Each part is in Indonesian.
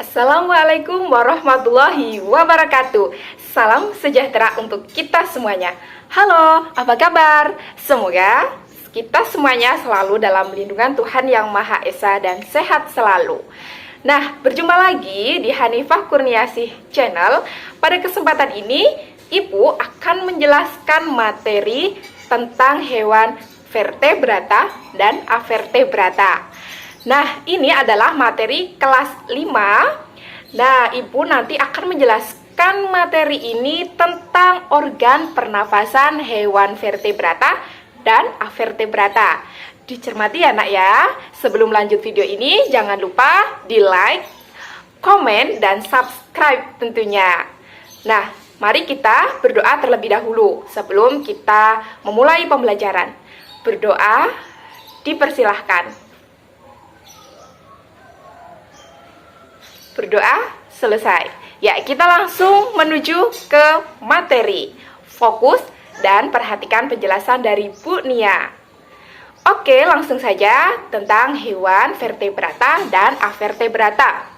Assalamualaikum warahmatullahi wabarakatuh. Salam sejahtera untuk kita semuanya. Halo, apa kabar? Semoga kita semuanya selalu dalam lindungan Tuhan Yang Maha Esa dan sehat selalu. Nah, berjumpa lagi di Hanifah Kurniasih Channel. Pada kesempatan ini, Ibu akan menjelaskan materi tentang hewan vertebrata dan avertebrata. Nah, ini adalah materi kelas 5. Nah, Ibu nanti akan menjelaskan materi ini tentang organ pernafasan hewan vertebrata dan avertebrata. Dicermati ya nak ya. Sebelum lanjut video ini, jangan lupa di like, komen, dan subscribe tentunya. Nah, mari kita berdoa terlebih dahulu sebelum kita memulai pembelajaran. Berdoa dipersilahkan. Berdoa selesai. Ya, kita langsung menuju ke materi. Fokus dan perhatikan penjelasan dari Bu Nia. Oke, langsung saja tentang hewan vertebrata dan avertebrata.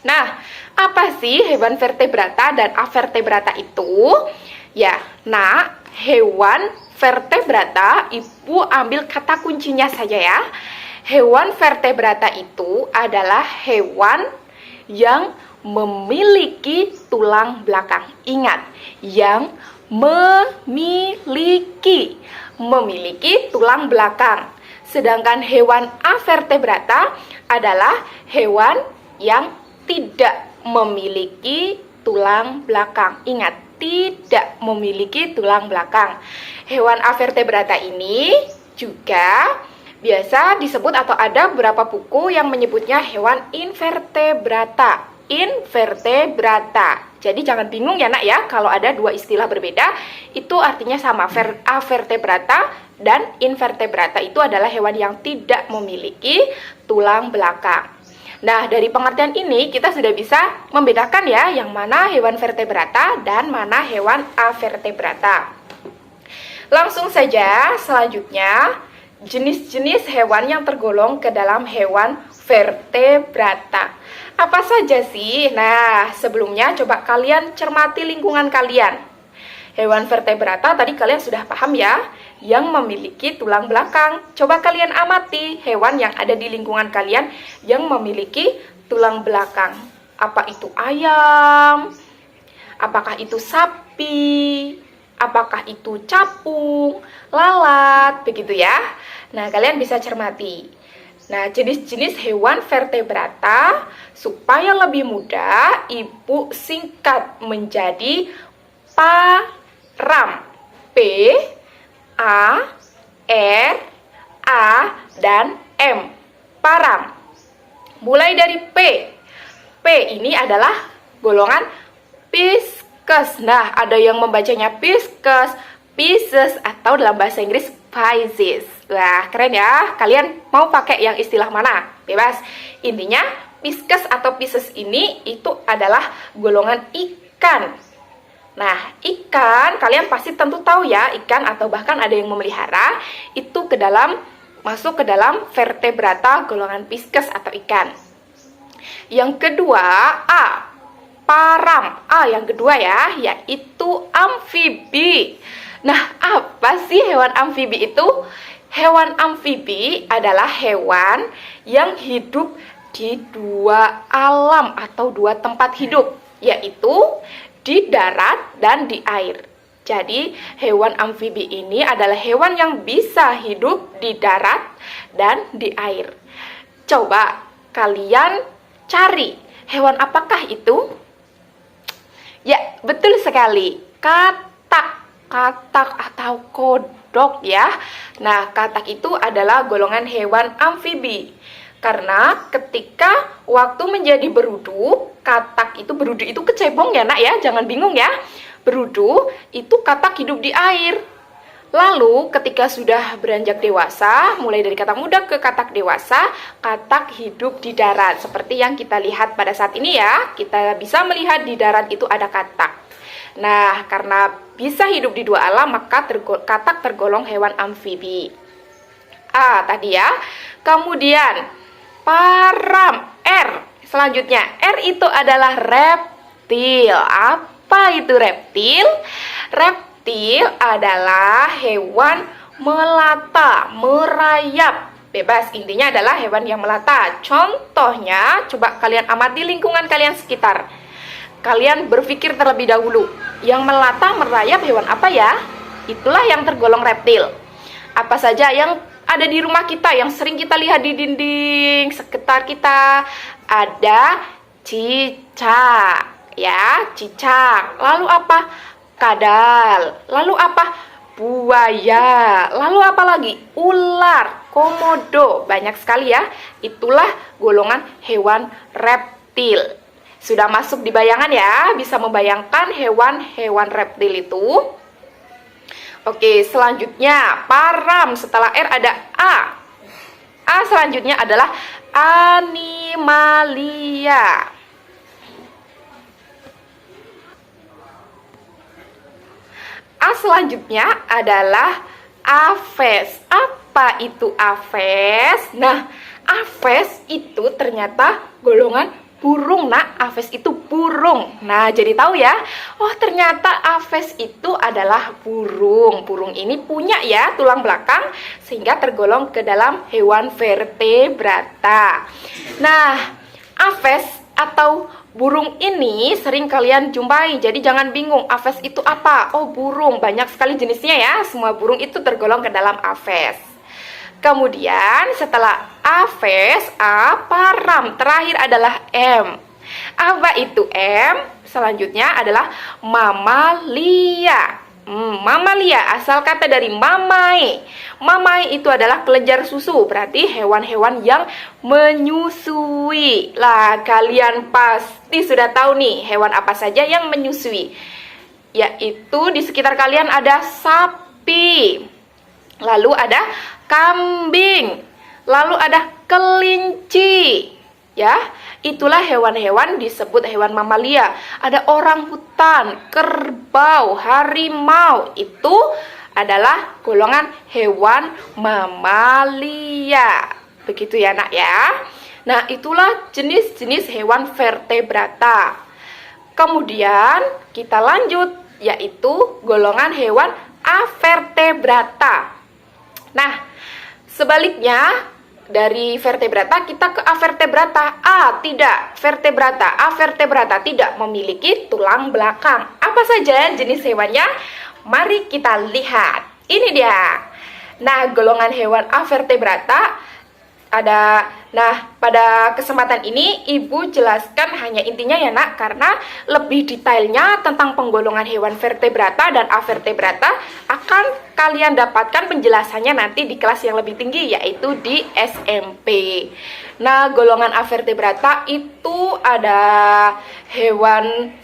Nah, apa sih hewan vertebrata dan avertebrata itu? Ya, nak, hewan vertebrata, Ibu ambil kata kuncinya saja ya. Hewan vertebrata itu adalah hewan yang memiliki tulang belakang. Ingat, yang memiliki tulang belakang. Sedangkan hewan avertebrata adalah hewan yang tidak memiliki tulang belakang. Ingat, tidak memiliki tulang belakang. Hewan avertebrata ini juga biasa disebut atau ada beberapa buku yang menyebutnya hewan invertebrata. Invertebrata. Jadi jangan bingung ya nak ya, kalau ada dua istilah berbeda, itu artinya sama. Avertebrata dan invertebrata itu adalah hewan yang tidak memiliki tulang belakang. Nah, dari pengertian ini kita sudah bisa membedakan ya, yang mana hewan vertebrata dan mana hewan avertebrata. Langsung saja selanjutnya, jenis-jenis hewan yang tergolong ke dalam hewan vertebrata. Apa saja sih? Nah, sebelumnya coba kalian cermati lingkungan kalian. Hewan vertebrata tadi kalian sudah paham ya, yang memiliki tulang belakang. Coba kalian amati hewan yang ada di lingkungan kalian yang memiliki tulang belakang. Apa itu ayam? Apakah itu sapi? Apakah itu capung, lalat, begitu ya? Nah, kalian bisa cermati. Nah, jenis-jenis hewan vertebrata, supaya lebih mudah, Ibu singkat menjadi param. P, A, R, A, dan M. Param. Mulai dari P. P ini adalah golongan Pisces. Nah, ada yang membacanya Pisces, Pisces, atau dalam bahasa Inggris Pisces. Wah, keren ya. Kalian mau pakai yang istilah mana? Bebas. Intinya, Pisces atau Pisces ini itu adalah golongan ikan. Nah, ikan, kalian pasti tentu tahu ya, ikan atau bahkan ada yang memelihara, itu masuk ke dalam vertebrata golongan Pisces atau ikan. Yang kedua, A. Param. Yang kedua ya, yaitu amfibi. Nah, apa sih hewan amfibi itu? Hewan amfibi adalah hewan yang hidup di dua alam atau dua tempat hidup, yaitu di darat dan di air. Jadi, hewan amfibi ini adalah hewan yang bisa hidup di darat dan di air. Coba kalian cari, hewan apakah itu? Ya, betul sekali. Katak atau kodok ya. Nah, katak itu adalah golongan hewan amfibi. Karena ketika waktu menjadi berudu, berudu itu kecebong ya nak ya, jangan bingung ya. Berudu itu katak hidup di air. Lalu ketika sudah beranjak dewasa, mulai dari katak muda ke katak dewasa, katak hidup di darat. Seperti yang kita lihat pada saat ini ya, kita bisa melihat di darat itu ada katak. Nah, karena bisa hidup di dua alam, maka katak tergolong hewan amfibi. Tadi ya. Kemudian, param, R. Selanjutnya, R itu adalah reptil. Apa itu reptil? Reptil adalah hewan melata, merayap, bebas. Intinya adalah hewan yang melata. Contohnya, coba kalian amati lingkungan kalian sekitar. Kalian berpikir terlebih dahulu, yang melata, merayap hewan apa ya? Itulah yang tergolong reptil. Apa saja yang ada di rumah kita, yang sering kita lihat di dinding sekitar kita? Ada cicak, ya, cicak. Lalu apa? Kadal. Lalu apa? Buaya. Lalu apa lagi? Ular, komodo. Banyak sekali ya. Itulah golongan hewan reptil. Sudah masuk di bayangan ya? Bisa membayangkan hewan-hewan reptil itu? Oke, selanjutnya param. Setelah R ada A. A selanjutnya adalah animalia. A selanjutnya adalah aves. Apa itu aves? Nah, aves itu ternyata golongan burung, nak. Aves itu burung. Nah, jadi tahu ya. Oh, ternyata aves itu adalah burung. Burung ini punya ya tulang belakang, sehingga tergolong ke dalam hewan vertebrata. Nah, aves atau burung ini sering kalian jumpai. Jadi jangan bingung, aves itu apa? Oh, burung. Banyak sekali jenisnya ya. Semua burung itu tergolong ke dalam aves. Kemudian setelah aves, A, param. Terakhir adalah M. Apa itu M? Selanjutnya adalah mamalia. Mamalia asal kata dari mamai. Mamai itu adalah kelenjar susu, berarti hewan-hewan yang menyusui. Lah, kalian pasti sudah tahu nih hewan apa saja yang menyusui. Yaitu di sekitar kalian ada sapi. Lalu ada kambing, lalu ada kelinci, ya. Itulah hewan-hewan disebut hewan mamalia. Ada orang hutan, kerbau, harimau, itu adalah golongan hewan mamalia. Begitu ya, nak ya. Nah, itulah jenis-jenis hewan vertebrata. Kemudian kita lanjut, yaitu golongan hewan avertebrata. Nah, sebaliknya dari vertebrata kita ke avertebrata. A, tidak. Vertebrata, avertebrata tidak memiliki tulang belakang. Apa saja jenis hewannya? Mari kita lihat. Ini dia. Nah, golongan hewan avertebrata ada. Nah, pada kesempatan ini Ibu jelaskan hanya intinya ya, nak, karena lebih detailnya tentang penggolongan hewan vertebrata dan avertebrata akan kalian dapatkan penjelasannya nanti di kelas yang lebih tinggi, yaitu di SMP. Nah, golongan avertebrata itu ada hewan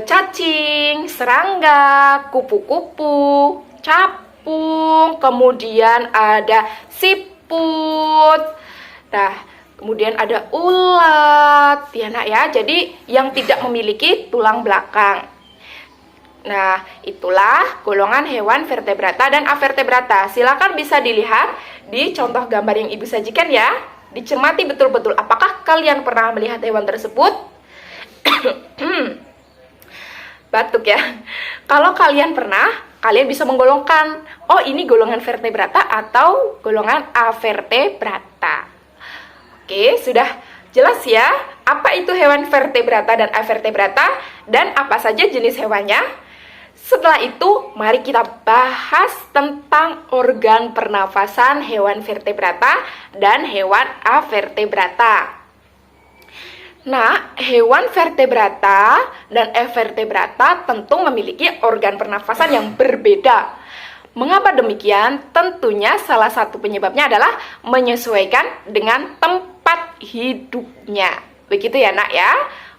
cacing, serangga, kupu-kupu, capung, kemudian ada siput. Nah, kemudian ada ulat, ya, nak ya. Jadi yang tidak memiliki tulang belakang. Nah, itulah golongan hewan vertebrata dan avertebrata. Silakan bisa dilihat di contoh gambar yang Ibu sajikan ya. Dicermati betul-betul apakah kalian pernah melihat hewan tersebut? Batuk ya. Kalau kalian pernah, kalian bisa menggolongkan, oh ini golongan vertebrata atau golongan avertebrata. Oke, sudah jelas ya apa itu hewan vertebrata dan avertebrata dan apa saja jenis hewannya? Setelah itu, mari kita bahas tentang organ pernafasan hewan vertebrata dan hewan avertebrata. Nah, hewan vertebrata dan avertebrata tentu memiliki organ pernafasan yang berbeda. Mengapa demikian? Tentunya salah satu penyebabnya adalah menyesuaikan dengan tempat hidupnya. Begitu ya, nak ya?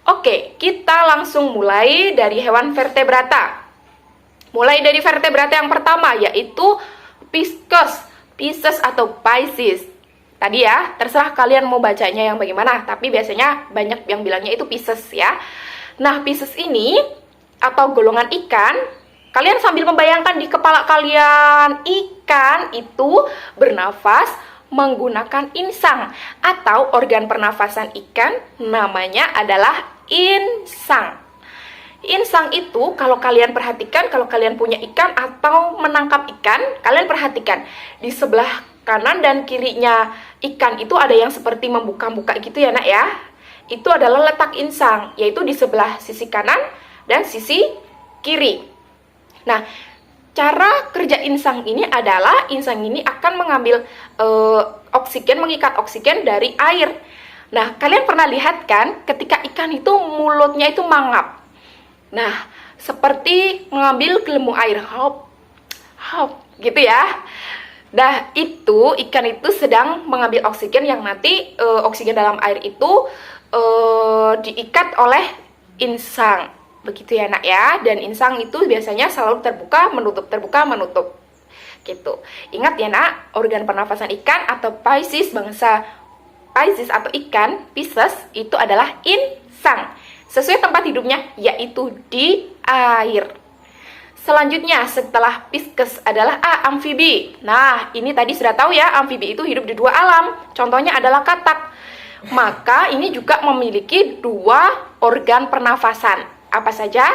Oke, kita langsung mulai dari hewan vertebrata. Mulai dari vertebrata yang pertama, yaitu Pisces atau Pisces. Tadi ya, terserah kalian mau bacanya yang bagaimana, tapi biasanya banyak yang bilangnya itu Pisces ya. Nah, Pisces ini atau golongan ikan, kalian sambil membayangkan di kepala kalian, ikan itu bernafas menggunakan insang, atau organ pernafasan ikan namanya adalah insang. Insang itu kalau kalian perhatikan, kalau kalian punya ikan atau menangkap ikan, kalian perhatikan di sebelah kanan dan kirinya ikan itu ada yang seperti membuka-buka gitu ya nak ya. Itu adalah letak insang, yaitu di sebelah sisi kanan dan sisi kiri. Nah, cara kerja insang ini adalah insang ini akan mengambil oksigen, mengikat oksigen dari air. Nah, kalian pernah lihat kan ketika ikan itu mulutnya itu mangap. Nah, seperti mengambil gelembung air, hop, hop, gitu ya. Nah, itu ikan itu sedang mengambil oksigen yang nanti oksigen dalam air itu diikat oleh insang. Begitu ya nak ya. Dan insang itu biasanya selalu terbuka, menutup. Gitu. Ingat ya nak, organ pernafasan ikan atau Pisces, bangsa Pisces atau ikan Pisces itu adalah insang. Sesuai tempat hidupnya, yaitu di air. Selanjutnya, setelah Pisces adalah amfibi. Nah, ini tadi sudah tahu ya, amfibi itu hidup di dua alam. Contohnya adalah katak. Maka, ini juga memiliki dua organ pernafasan. Apa saja?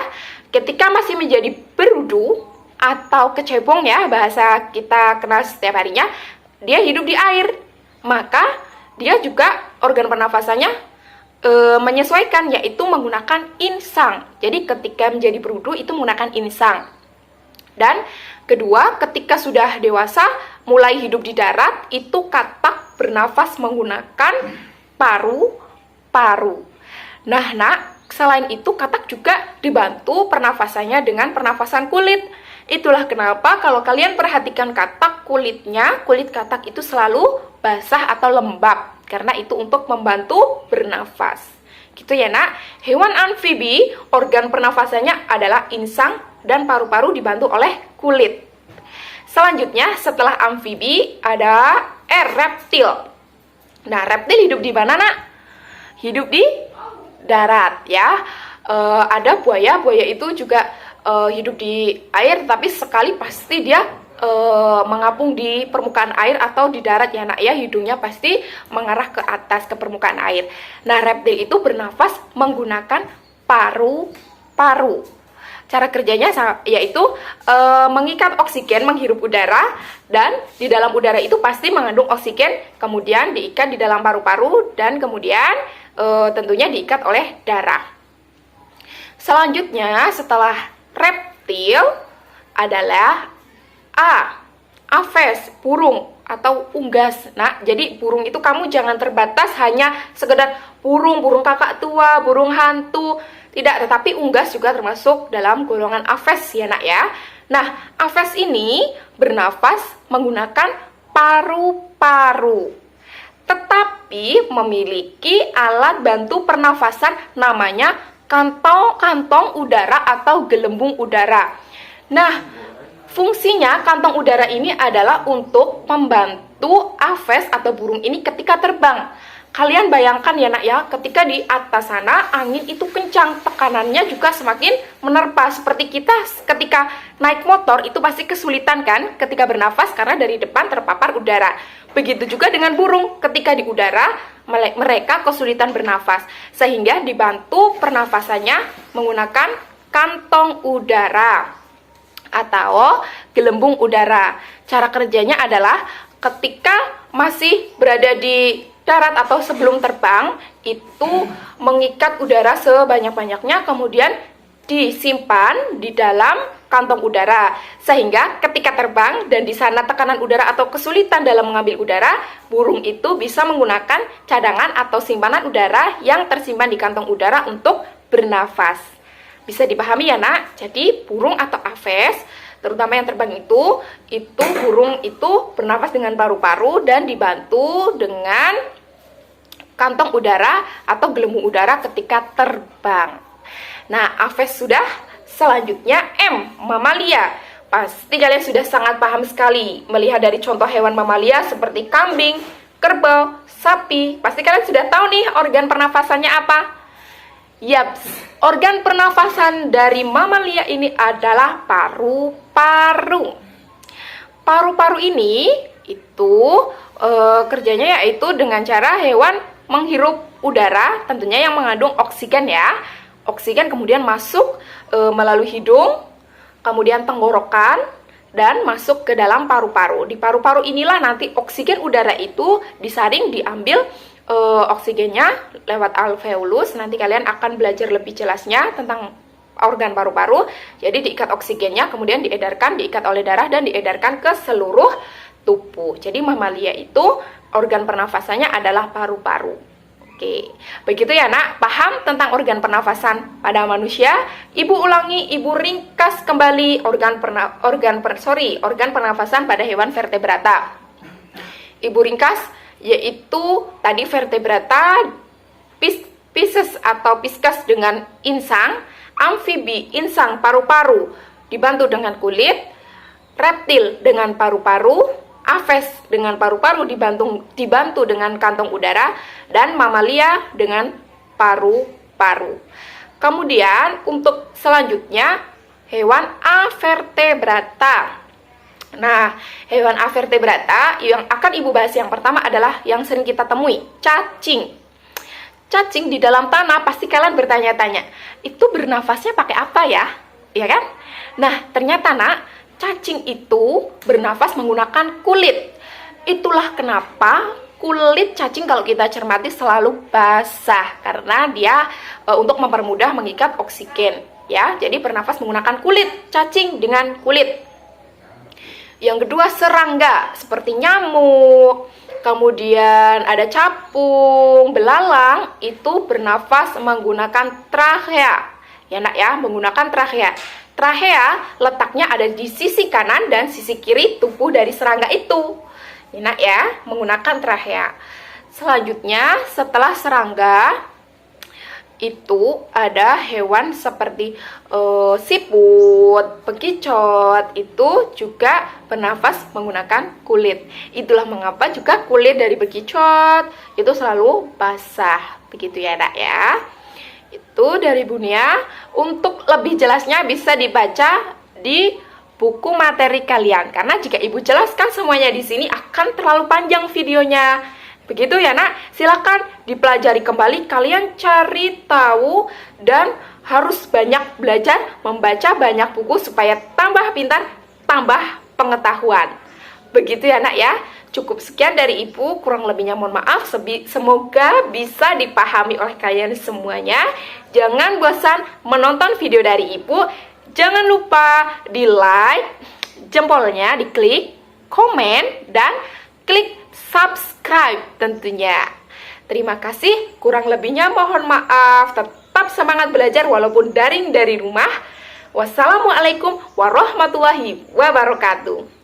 Ketika masih menjadi berudu atau kecebong ya, bahasa kita kenal setiap harinya, dia hidup di air. Maka, dia juga organ pernafasannya menyesuaikan, yaitu menggunakan insang. Jadi ketika menjadi berudu itu menggunakan insang. Dan kedua, ketika sudah dewasa mulai hidup di darat, itu katak bernafas menggunakan paru-paru. Nah nak, selain itu katak juga dibantu pernafasannya dengan pernafasan kulit. Itulah kenapa kalau kalian perhatikan katak, kulitnya, kulit katak itu selalu basah atau lembab, karena itu untuk membantu bernafas. Gitu ya nak. Hewan amfibi, organ pernafasannya adalah insang dan paru-paru dibantu oleh kulit. Selanjutnya setelah amfibi ada reptil. Nah, reptil hidup di mana nak? Hidup di darat ya. Ada buaya itu juga hidup di air, tapi sekali pasti dia mengapung di permukaan air atau di darat ya nak ya. Hidungnya pasti mengarah ke atas, ke permukaan air. Nah, reptil itu bernafas menggunakan paru-paru. Cara kerjanya yaitu mengikat oksigen, menghirup udara, dan di dalam udara itu pasti mengandung oksigen, kemudian diikat di dalam paru-paru, dan kemudian tentunya diikat oleh darah. Selanjutnya setelah reptil adalah aves, burung atau unggas. Nah, jadi burung itu kamu jangan terbatas hanya sekedar burung kakak tua, burung hantu. Tidak, tetapi unggas juga termasuk dalam golongan aves ya nak ya. Nah, aves ini bernafas menggunakan paru-paru, tetapi memiliki alat bantu pernafasan namanya kantong udara atau gelembung udara. Nah, fungsinya kantong udara ini adalah untuk membantu aves atau burung ini ketika terbang. Kalian bayangkan ya nak ya, ketika di atas sana angin itu kencang, tekanannya juga semakin menerpa. Seperti kita ketika naik motor itu pasti kesulitan kan ketika bernafas karena dari depan terpapar udara. Begitu juga dengan burung, ketika di udara mereka kesulitan bernafas, sehingga dibantu pernafasannya menggunakan kantong udara atau gelembung udara. Cara kerjanya adalah ketika masih berada di darat atau sebelum terbang, itu mengikat udara sebanyak-banyaknya, kemudian disimpan di dalam kantong udara, sehingga ketika terbang dan di sana tekanan udara atau kesulitan dalam mengambil udara, burung itu bisa menggunakan cadangan atau simpanan udara yang tersimpan di kantong udara untuk bernafas. Bisa dipahami ya nak? Jadi burung atau aves, terutama yang terbang itu burung itu bernafas dengan paru-paru dan dibantu dengan kantong udara atau gelembung udara ketika terbang. Nah, aves sudah. Selanjutnya mamalia. Pasti kalian sudah sangat paham sekali melihat dari contoh hewan mamalia seperti kambing, kerbau, sapi. Pasti kalian sudah tahu nih organ pernafasannya apa? Yaps, organ pernafasan dari mamalia ini adalah paru-paru. Paru-paru ini Itu kerjanya yaitu dengan cara hewan menghirup udara, tentunya yang mengandung oksigen ya. Oksigen kemudian masuk melalui hidung, kemudian tenggorokan, dan masuk ke dalam paru-paru. Di paru-paru inilah nanti oksigen udara itu disaring, diambil oksigennya lewat alveolus. Nanti kalian akan belajar lebih jelasnya tentang organ paru-paru. Jadi diikat oksigennya, kemudian diikat oleh darah dan diedarkan ke seluruh tubuh. Jadi mamalia itu organ pernafasannya adalah paru-paru. Oke, begitu ya nak, paham tentang organ pernafasan pada manusia? Ibu ulangi, ibu ringkas kembali organ pernafasan pada hewan vertebrata. Ibu ringkas, yaitu tadi vertebrata, Pisces atau pisces dengan insang, amfibi, insang, paru-paru dibantu dengan kulit, reptil dengan paru-paru, aves dengan paru-paru dibantu dengan kantong udara, dan mamalia dengan paru-paru. Kemudian untuk selanjutnya hewan avertebrata. Nah, hewan avertebrata yang akan ibu bahas yang pertama adalah yang sering kita temui, cacing. Cacing di dalam tanah, pasti kalian bertanya-tanya, itu bernafasnya pakai apa ya? Iya kan? Nah, ternyata nak, cacing itu bernafas menggunakan kulit. Itulah kenapa kulit cacing kalau kita cermati selalu basah, karena dia untuk mempermudah mengikat oksigen ya. Jadi bernafas menggunakan kulit, cacing dengan kulit. Yang kedua serangga, seperti nyamuk, kemudian ada capung, belalang, itu bernafas menggunakan trachea. Ya nak ya, menggunakan trachea. Trachea letaknya ada di sisi kanan dan sisi kiri tubuh dari serangga itu. Enak ya, menggunakan trachea. Selanjutnya, setelah serangga, itu ada hewan seperti siput, bekicot, itu juga bernafas menggunakan kulit. Itulah mengapa juga kulit dari bekicot itu selalu basah. Begitu ya nak ya. Itu dari Bunia. Untuk lebih jelasnya bisa dibaca di buku materi kalian, karena jika ibu jelaskan semuanya di sini akan terlalu panjang videonya. Begitu ya nak, silakan dipelajari kembali, kalian cari tahu dan harus banyak belajar, membaca banyak buku supaya tambah pintar, tambah pengetahuan. Begitu ya nak ya. Cukup sekian dari ibu, kurang lebihnya mohon maaf. Semoga bisa dipahami oleh kalian semuanya. Jangan bosan menonton video dari ibu. Jangan lupa di like, jempolnya diklik, komen, dan klik subscribe tentunya. Terima kasih, kurang lebihnya mohon maaf. Tetap semangat belajar walaupun daring dari rumah. Wassalamualaikum warahmatullahi wabarakatuh.